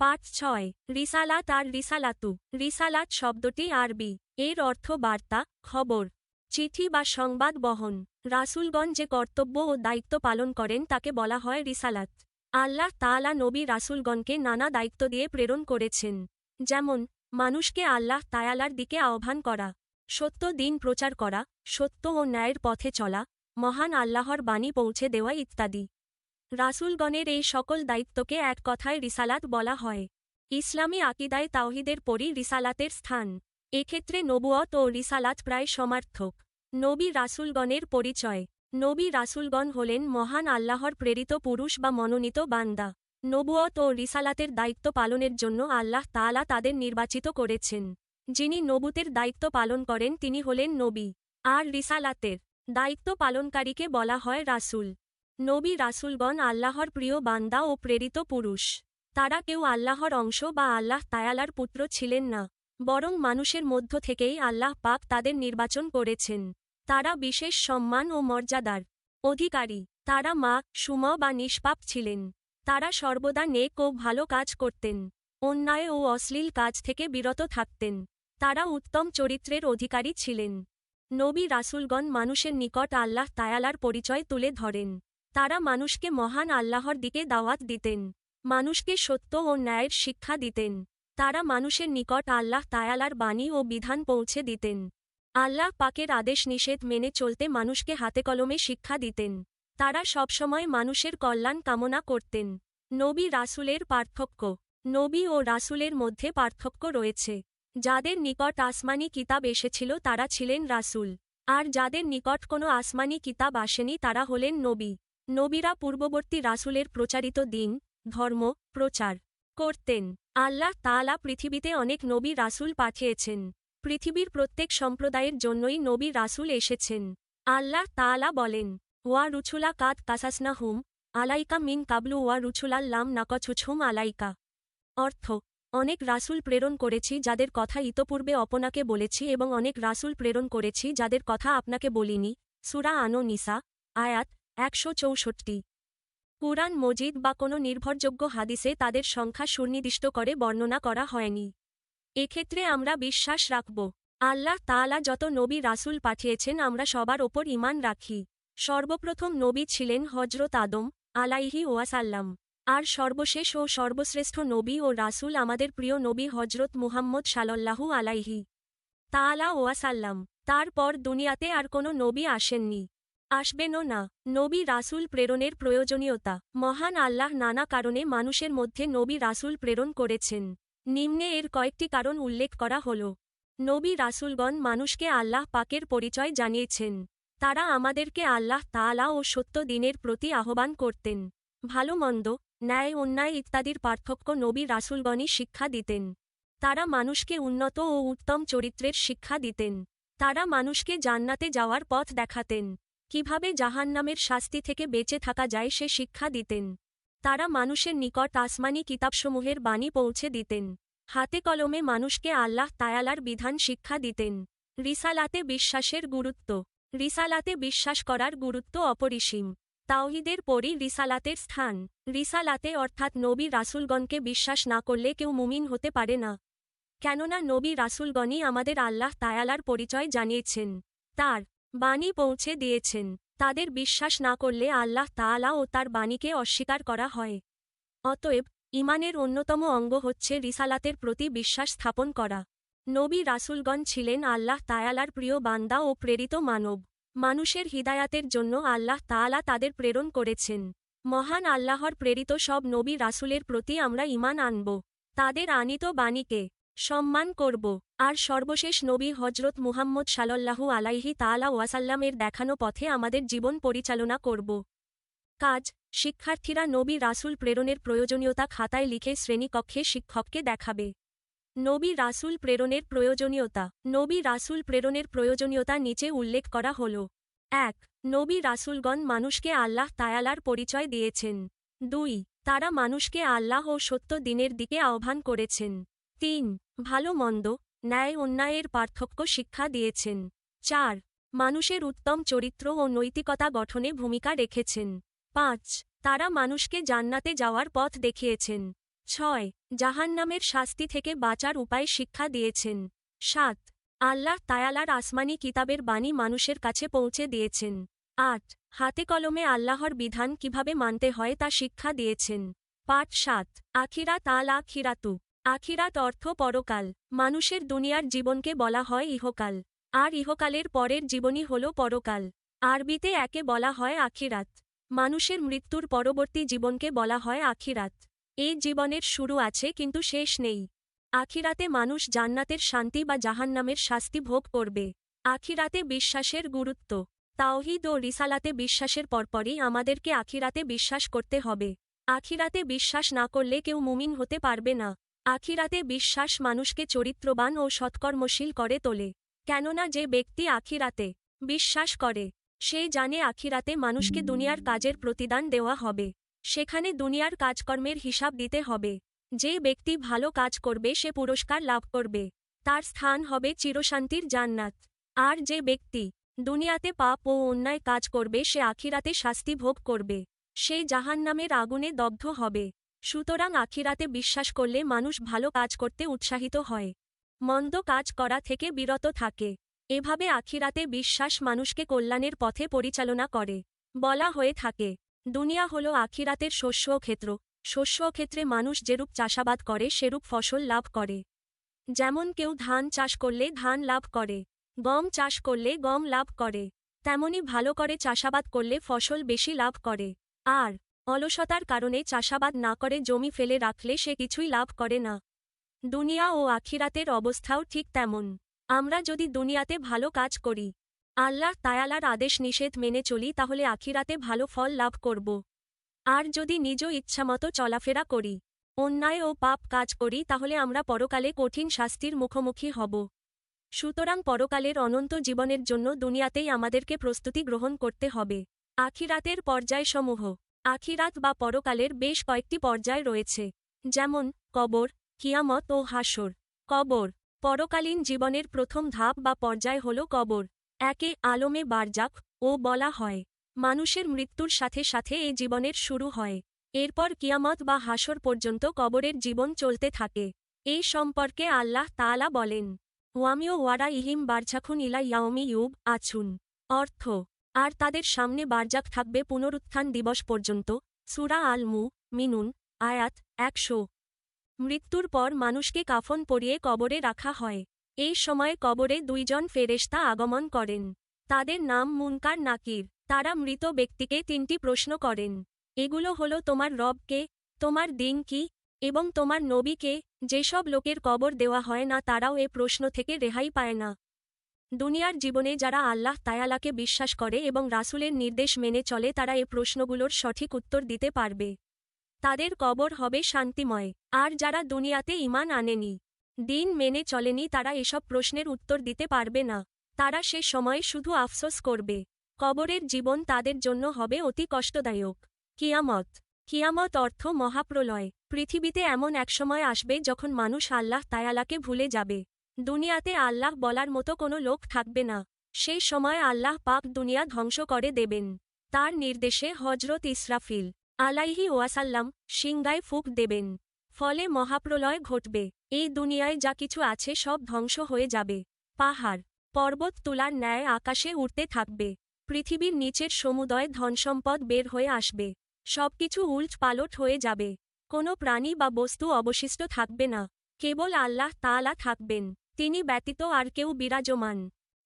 পাঠ ৬। রিসালাত আর রিসালাতু। রিসালাত শব্দটি আরবি। এর অর্থ বার্তা, খবর, চিঠি বা সংবাদ বহন। রাসূলগণ যে কর্তব্য ও দায়িত্ব পালন করেন তাকে বলা হয় রিসালাত। আল্লাহ তাআলা নবী রাসূলগণকে নানা দায়িত্ব দিয়ে প্রেরণ করেছেন। যেমন, মানুষকে আল্লাহ তাআলার দিকে আহ্বান করা, সত্য দিন প্রচার করা, সত্য ও ন্যায়ের পথে চলা, মহান আল্লাহর বাণী পৌঁছে দেওয়া ইত্যাদি। রাসূলগণের এই সকল দায়িত্বকে এক কথায় রিসালাত বলা হয়। ইসলামী আকিদায় তাওহীদের পরই রিসালাতের স্থান। এক্ষেত্রে নবুয়ত ও রিসালাত প্রায় সমার্থক। নবী রাসূলগণের পরিচয়। নবী রাসূলগণ হলেন মহান আল্লাহর প্রেরিত পুরুষ বা মনোনীত বান্দা। নবুয়ত ও রিসালাতের দায়িত্ব পালনের জন্য আল্লাহ তাআলা তাদের নির্বাচিত করেছেন। যিনি নবুতের দায়িত্ব পালন করেন তিনি হলেন নবী। আর রিসালাতের দায়িত্ব পালনকারীকে বলা হয় রাসূল। নবী রাসূলগণ আল্লাহর প্রিয় বান্দা ও প্রেরিত পুরুষ। তারা কেউ আল্লাহর অংশ বা আল্লাহ তাআলার পুত্র ছিলেন না, বরং মানুষের মধ্য থেকেই আল্লাহ পাক তাদের নির্বাচন করেছেন। তারা বিশেষ সম্মান ও মর্যাদার অধিকারী। তারা মাসুম বা নিষ্পাপ ছিলেন। তারা সর্বদা নেক ও ভালো কাজ করতেন, অন্যায় ও অশ্লীল কাজ থেকে বিরত থাকতেন। তারা উত্তম চরিত্রের অধিকারী ছিলেন। নবী রাসূলগণ মানুষের নিকট আল্লাহ তাআলার পরিচয় তুলে ধরেন। তারা মানুষকে মহান আল্লাহর দিকে দাওয়াত দিতেন, মানুষকে সত্য ও ন্যায়ের শিক্ষা দিতেন। তারা মানুষের নিকট আল্লাহ তাআলার বাণী ও বিধান পৌঁছে দিতেন। আল্লাহ পাকের আদেশ নিষেধ মেনে চলতে মানুষকে হাতে কলমে শিক্ষা দিতেন। তারা সবসময় মানুষের কল্যাণ কামনা করতেন। নবী রাসূলের পার্থক্য। নবী ও রাসূলের মধ্যে পার্থক্য রয়েছে। যাদের নিকট আসমানি কিতাব এসেছিল তারা ছিলেন রাসূল, আর যাদের নিকট কোনো আসমানি কিতাব আসেনি তারা হলেন নবী। নবীরা পূর্ববর্তী রাসূলের প্রচারিত দিন, ধর্ম প্রচার করতেন। আল্লাহ তাআলা পৃথিবীতে অনেক নবী রাসূল পাঠিয়েছেন। পৃথিবীর প্রত্যেক সম্প্রদায়ের জন্যই নবী রাসূল এসেছেন। আল্লাহ তাআলা বলেন, ওয়া রুছুলা কাদ কাসাসনাহুম আলাইকা মিন কাবলু ওয়া রুছুলাল্লাম নাকছুছহুম আলাইকা। অর্থ, অনেক রাসূল প্রেরণ করেছি যাদের কথা ইতপূর্বে আপনাকে বলেছি এবং অনেক রাসূল প্রেরণ করেছি যাদের কথা আপনাকে বলিনি। সূরা আন-নিসা, আয়াত ১৬৪। কুরআন মজিদ বা কোনো নির্ভরযোগ্য হাদিসে তাদের সংখ্যা সুনির্দিষ্ট করে বর্ণনা করা হয়নি। এক্ষেত্রে আমরা বিশ্বাস রাখব, আল্লাহ তাআলা যত নবী রাসূল পাঠিয়েছেন আমরা সবার ওপর ঈমান রাখি। সর্বপ্রথম নবী ছিলেন হযরত আদম আলাইহি ওয়াসাল্লাম। আর সর্বশেষ ও সর্বশ্রেষ্ঠ নবী ও রাসূল আমাদের প্রিয় নবী হযরত মুহাম্মদ সাল্লাল্লাহু আলাইহি তাআলা ওয়াসাল্লাম। তারপর দুনিয়াতে আর কোনো নবী আসেননি, আসবেনও না। নবী রাসূল প্রেরণের প্রয়োজনীয়তা। মহান আল্লাহ নানা কারণে মানুষের মধ্যে নবী রাসূল প্রেরণ করেছেন। নিম্নে এর কয়েকটি কারণ উল্লেখ করা হল। নবী রাসূলগণ মানুষকে আল্লাহ পাকের পরিচয় জানিয়েছেন। তারা আমাদেরকে আল্লাহ তাআলা ও সত্য দ্বীনের প্রতি আহ্বান করতেন। ভালো মন্দ, ন্যায় অন্যায় ইত্যাদির পার্থক্য নবী রাসূলগণই শিক্ষা দিতেন। তারা মানুষকে উন্নত ও উত্তম চরিত্রের শিক্ষা দিতেন। তারা মানুষকে জান্নাতে যাওয়ার পথ দেখাতেন। কিভাবে জাহান্নামের শাস্তি থেকে বেঁচে থাকা যায় সে শিক্ষা দিতেন। তারা মানুষের নিকট আসমানি কিতাবসমূহের বাণী পৌঁছে দিতেন। হাতে কলমে মানুষকে আল্লাহ তাআলার বিধান শিক্ষা দিতেন। রিসালাতে বিশ্বাসের গুরুত্ব। রিসালাতে বিশ্বাস করার গুরুত্ব অপরিসীম। তাওহীদের পরই রিসালাতের স্থান। রিসালাতে অর্থাৎ নবী রাসূলগণকে বিশ্বাস না করলে কেউ মুমিন হতে পারে না। কেননা নবী রাসূলগণই আমাদের আল্লাহ তাআলার পরিচয় জানিয়েছেন, তার বাণী পৌঁছে দিয়েছেন। তাদের বিশ্বাস না করলে আল্লাহ তাআলা ও তার বাণীকে অস্বীকার করা হয়। অতএব ঈমানের অন্যতম অঙ্গ হচ্ছে রিসালাতের প্রতি বিশ্বাস স্থাপন করা। নবী রাসূলগণ ছিলেন আল্লাহ তাআলার প্রিয় বান্দা ও প্রেরিত মানব। মানুষের হিদায়াতের জন্য আল্লাহ তাআলা তাদের প্রেরণ করেছেন। মহান আল্লাহর প্রেরিত সব নবী রাসূলের প্রতি আমরা ঈমান আনব, তাদের আনিত বাণীকে সম্মান করব, আর সর্বশেষ নবী হযরত মুহাম্মদ সাল্লাল্লাহু আলাইহি তাআলা ওয়াসাল্লামের দেখানো পথে আমাদের জীবন পরিচালনা করব। কাজ, শিক্ষার্থীরা নবী রাসূল প্রেরণের প্রয়োজনীয়তা খাতায় লিখে শ্রেণীকক্ষে শিক্ষককে দেখাবে। নবী রাসূল প্রেরণের প্রয়োজনীয়তা। নবী রাসূল প্রেরণের প্রয়োজনীয়তা নিচে উল্লেখ করা হল। ১. নবী রাসূলগণ মানুষকে আল্লাহ তাআলার পরিচয় দিয়েছেন। ২. তারা মানুষকে আল্লাহ ও সত্য দ্বীনের দিকে আহ্বান করেছেন। ৩. ভালো মন্দ, ন্যায় অন্যায়ের পার্থক্য শিক্ষা দিয়েছেন। ৪. মানুষের উত্তম চরিত্র ও নৈতিকতা গঠনে ভূমিকা রেখেছেন। ৫. তারা মানুষকে জান্নাতে যাওয়ার পথ দেখিয়েছেন। 6. জাহান্নামের শাস্তি থেকে বাঁচার উপায় শিক্ষা দিয়েছেন। 7. আল্লাহ তায়ালার আসমানি কিতাবের বাণী মানুষের কাছে পৌঁছে দিয়েছেন। 8. হাতে কলমে আল্লাহর বিধান কিভাবে মানতে হয় তা শিক্ষা দিয়েছেন। পাঠ 7। আখিরাত আল আখিরাতু। আখিরাত অর্থ পরকাল। মানুষের দুনিয়ার জীবনকে বলা হয় ইহকাল। আর ইহকালের পরের জীবনই হল পরকাল। আরবিতে একে বলা হয় আখিরাত। মানুষের মৃত্যুর পরবর্তী জীবনকে বলা হয় আখিরাত। এই জীবনের শুরু আছে কিন্তু শেষ নেই। আখিরাতে মানুষ জান্নাতের শান্তি বা জাহান্নামের শাস্তি ভোগ করবে। আখিরাতে বিশ্বাসের গুরুত্ব। তাওহীদ ও রিসালাতে বিশ্বাসের পরপরই আমাদেরকে আখিরাতে বিশ্বাস করতে হবে। আখিরাতে বিশ্বাস না করলে কেউ মুমিন হতে পারবে না। আখিরাতে বিশ্বাস মানুষকে চরিত্রবান ও সৎকর্মশীল করে তোলে। কেননা যে ব্যক্তি আখিরাতে বিশ্বাস করে সে জানে আখিরাতে মানুষকে দুনিয়ার কাজের প্রতিদান দেওয়া হবে। সেখানে দুনিয়ার কাজকর্মের হিসাব দিতে হবে। যে ব্যক্তি ভালো কাজ করবে সে পুরস্কার লাভ করবে। তার স্থান হবে চিরশান্তির জান্নাত। আর যে ব্যক্তি দুনিয়াতে পাপ ও অন্যায় কাজ করবে সে আখিরাতে শাস্তি ভোগ করবে। সে জাহান্নামের আগুনে দগ্ধ হবে। সুতরাং আখিরাতে বিশ্বাস করলে মানুষ ভালো কাজ করতে উৎসাহিত হয়, মন্দ কাজ করা থেকে বিরত থাকে। এভাবে আখিরাতে বিশ্বাস মানুষকে কল্যাণের পথে পরিচালনা করে। বলা হয়ে থাকে দুনিয়া হল আখিরাতের শস্যক্ষেত্র। শস্যক্ষেত্রে মানুষ যেরূপ চাষাবাদ করে সেরূপ ফসল লাভ করে। যেমন কেউ ধান চাষ করলে ধান লাভ করে, গম চাষ করলে গম লাভ করে, তেমনি ভালো করে চাষাবাদ করলে ফসল বেশি লাভ করে। আর অলসতার কারণে চাষাবাদ না করে জমি ফেলে রাখলে সে কিছুই লাভ করে না। দুনিয়া ও আখিরাতের অবস্থাও ঠিক তেমন। আমরা যদি দুনিয়াতে ভালো কাজ করি, আল্লাহ তায়ালার আদেশ নিষেধ মেনে চলি তাহলে আখিরাতে ভালো ফল লাভ করব। আর যদি নিজ ইচ্ছামতো চলাফেরা করি, অন্যায় ও পাপ কাজ করি তাহলে আমরা পরকালে কঠিন শাস্তির মুখোমুখি হব। সুতরাং পরকালের অনন্ত জীবনের জন্য দুনিয়াতেই আমাদেরকে প্রস্তুতি গ্রহণ করতে হবে। আখিরাতের পর্যায়সমূহ। আখিরাত বা পরকালের বেশ কয়েকটি পর্যায় রয়েছে, যেমন কবর, কিয়ামত ও হাসর। কবর পরকালীন জীবনের প্রথম ধাপ বা পর্যায় হল কবর। একে আলমে বারজাক ও বলা হয়। মানুষের মৃত্যুর সাথে সাথে এ জীবনের শুরু হয়। এরপর কিয়ামত বা হাসর পর্যন্ত কবরের জীবন চলতে থাকে। এই সম্পর্কে আল্লাহ তাআলা বলেন, ওয়ামিও ওয়ারা ইহিম বারজাখুন ইলা ইয়াউমি ইউব আছুন। অর্থ, আর তাদের সামনে বারজাক থাকবে পুনরুত্থান দিবস পর্যন্ত। সূরা আল মুমিনুন আয়াত 100। মৃত্যুর পর মানুষকে কাফন পরিয়ে কবরে রাখা হয়। এই সময়ে কবরে দুইজন ফেরেশতা আগমন করেন। তাদের নাম মুনকার নাকির। তারা মৃত ব্যক্তিকে 3টি প্রশ্ন করেন। এগুলো হলো তোমার রব কে, তোমার দিন কি, এবং তোমার নবী কে। যেসব লোকের কবর দেওয়া হয় না তারাও এ প্রশ্ন থেকে রেহাই পায় না। দুনিয়ার জীবনে যারা আল্লাহ তায়ালাকে বিশ্বাস করে এবং রাসূলের নির্দেশ মেনে চলে তারা এ প্রশ্নগুলোর সঠিক উত্তর দিতে পারবে। তাদের কবর হবে শান্তিময়। আর যারা দুনিয়াতে ঈমান আনেনি, দিন মেনে চলেনি, তারা এসব প্রশ্নের উত্তর দিতে পারবে না। তারা সে সময় শুধু আফসোস করবে। কবরের জীবন তাদের জন্য হবে অতি কষ্টদায়ক। কিয়ামত। কিয়ামত অর্থ মহাপ্রলয়। পৃথিবীতে এমন এক সময় আসবে যখন মানুষ আল্লাহ তায়ালাকে ভুলে যাবে। দুনিয়াতে আল্লাহ বলার মতো কোনো লোক থাকবে না। সেই সময় আল্লাহ পাক দুনিয়া ধ্বংস করে দেবেন। তার নির্দেশে হযরত ইসরাফিল আলাইহি ওয়াসাল্লাম সিংগায় ফুঁক দেবেন। ফলে মহাপ্রলয় ঘটবে। এই দুনিয়ায় যা কিছু আছে সব ধ্বংস হয়ে যাবে। পাহাড় পর্বত তুলার ন্যায় আকাশে উড়তে থাকবে। পৃথিবীর নিচের সমুদয় ধনসম্পদ বের হয়ে আসবে। সবকিছু উল্ট পালট হয়ে যাবে। কোনো প্রাণী বা বস্তু অবশিষ্ট থাকবে না। কেবল আল্লাহ তাআলা থাকবেন। তিনি ব্যতীত আর কেউ বিরাজমান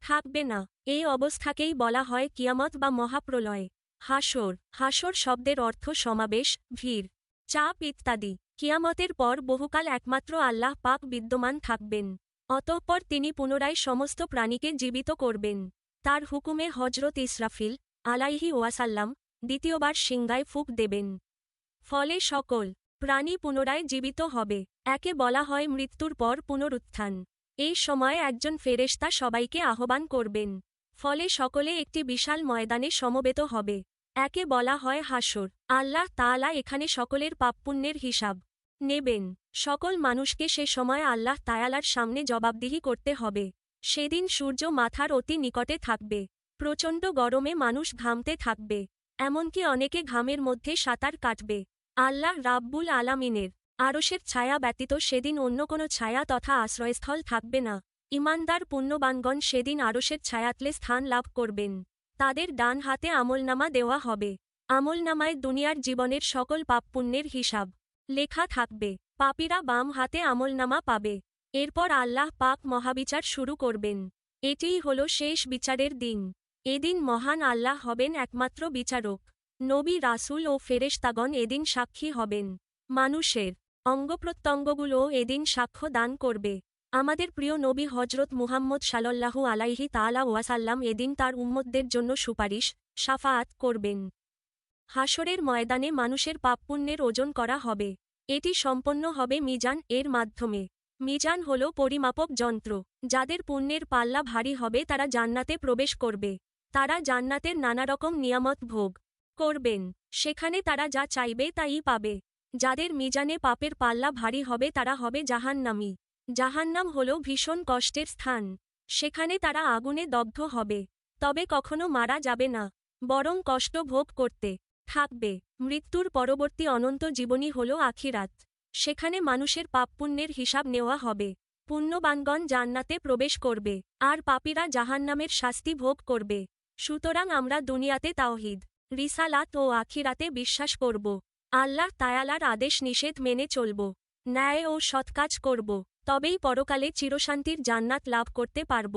থাকবে না। এই অবস্থাকেই বলা হয় কিয়ামত বা মহাপ্রলয়। হাসর। হাসর শব্দের অর্থ সমাবেশ, ভিড়, চাপ ইত্যাদি। কিয়ামতের পর বহুকাল একমাত্র আল্লাহ পাক বিদ্যমান থাকবেন। অতঃপর তিনি পুনরায় সমস্ত প্রাণীকে জীবিত করবেন। তার হুকুমে হযরত ইসরাফিল আলাইহি ওয়াসাল্লাম দ্বিতীয়বার সিংগায় ফুঁক দেবেন। ফলে সকল প্রাণী পুনরায় জীবিত হবে। একে বলা হয় মৃত্যুর পর পুনরুত্থান। এই সময়ে একজন ফেরেশতা সবাইকে আহ্বান করবেন। ফলে সকলে একটি বিশাল ময়দানে সমবেত হবে। একে বলা হয় হাসর। আল্লাহ তাআলা এখানে সকলের পাপপুণ্যের হিসাব নেবেন। সকল মানুষকে সে সময় আল্লাহ তায়ালার সামনে জবাবদিহি করতে হবে। সেদিন সূর্য মাথার অতি নিকটে থাকবে। প্রচণ্ড গরমে মানুষ ঘামতে থাকবে। এমনকি অনেকে ঘামের মধ্যে সাঁতার কাটবে। আল্লাহ রাব্বুল আলামিনের আরশের ছায়া ব্যতীত সেদিন অন্য কোনো ছায়া তথা আশ্রয়স্থল থাকবে না। ঈমানদার পুণ্যবানগণ সেদিন আরশের ছায়াতলে স্থান লাভ করবেন। তাদের ডান হাতে আমলনামা দেওয়া হবে। আমলনামায় দুনিয়ার জীবনের সকল পাপপুণ্যের হিসাব লেখা থাকবে। পাপীরা বাম হাতে আমলনামা পাবে। এরপর আল্লাহ পাক মহাবিচার শুরু করবেন। এটিই হল শেষ বিচারের দিন। এদিন মহান আল্লাহ হবেন একমাত্র বিচারক। নবী রাসূল ও ফেরেশতাগণ এদিন সাক্ষী হবেন। মানুষের অঙ্গপ্রত্যঙ্গগুলোও এদিন সাক্ষ্য দান করবে। আমাদের প্রিয় নবী হজরত মুহাম্মদ সাল্লাল্লাহু আলাইহি তাআলা ওয়াসাল্লাম এদিন তার উম্মতদের জন্য সুপারিশ শাফাআত করবেন। হাসরের ময়দানে মানুষের পাপপুণ্যের ওজন করা হবে। এটি সম্পন্ন হবে মিজান এর মাধ্যমে। মিজান হল পরিমাপক যন্ত্র। যাদের পুণ্যের পাল্লা ভারী হবে তারা জান্নাতে প্রবেশ করবে। তারা জান্নাতের নানারকম নিয়ামত ভোগ করবেন। সেখানে তারা যা চাইবে তাই পাবে। যাদের মিজানে পাপের পাল্লা ভারী হবে তারা হবে জাহান্নামী। জাহান্নাম হল ভীষণ কষ্টের স্থান। সেখানে তারা আগুনে দগ্ধ হবে। তবে কখনো মারা যাবে না, বরং কষ্ট ভোগ করতে থাকবে। মৃত্যুর পরবর্তী অনন্ত জীবনই হল আখিরাত। সেখানে মানুষের পাপপুণ্যের হিসাব নেওয়া হবে। পুণ্যবানগণ জান্নাতে প্রবেশ করবে, আর পাপীরা জাহান্নামের শাস্তি ভোগ করবে। সুতরাং আমরা দুনিয়াতে তাওহীদ, রিসালাত ও আখিরাতে বিশ্বাস করব। আল্লাহ তাআলার আদেশ নিষেধ মেনে চলব। ন্যায় ও সৎকাজ করব। তবেই পরকালে চিরশান্তির জান্নাত লাভ করতে পারব।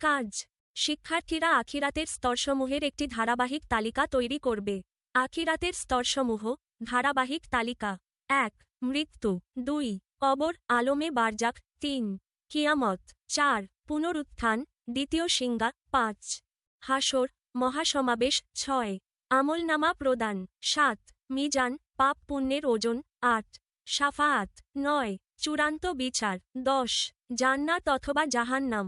কাজ। শিক্ষার্থীরা আখিরাতের স্তরসমূহের একটি ধারাবাহিক তালিকা তৈরি করবে। আখিরাতের স্তরসমূহ ধারাবাহিক তালিকা: ১. মৃত্যু। ২. কবর আলমে বারজাক। ৩. কিয়ামত। ৪. পুনরুত্থান দ্বিতীয় সিংহা। ৫. হাসর মহাসমাবেশ। ৬. আমলনামা প্রদান। ৭. মিজান পাপ পুণ্যের ওজন। ৮. শাফাআত। ৯. চূড়ান্ত বিচার। ১০. জান্নাত অথবা জাহান্নাম।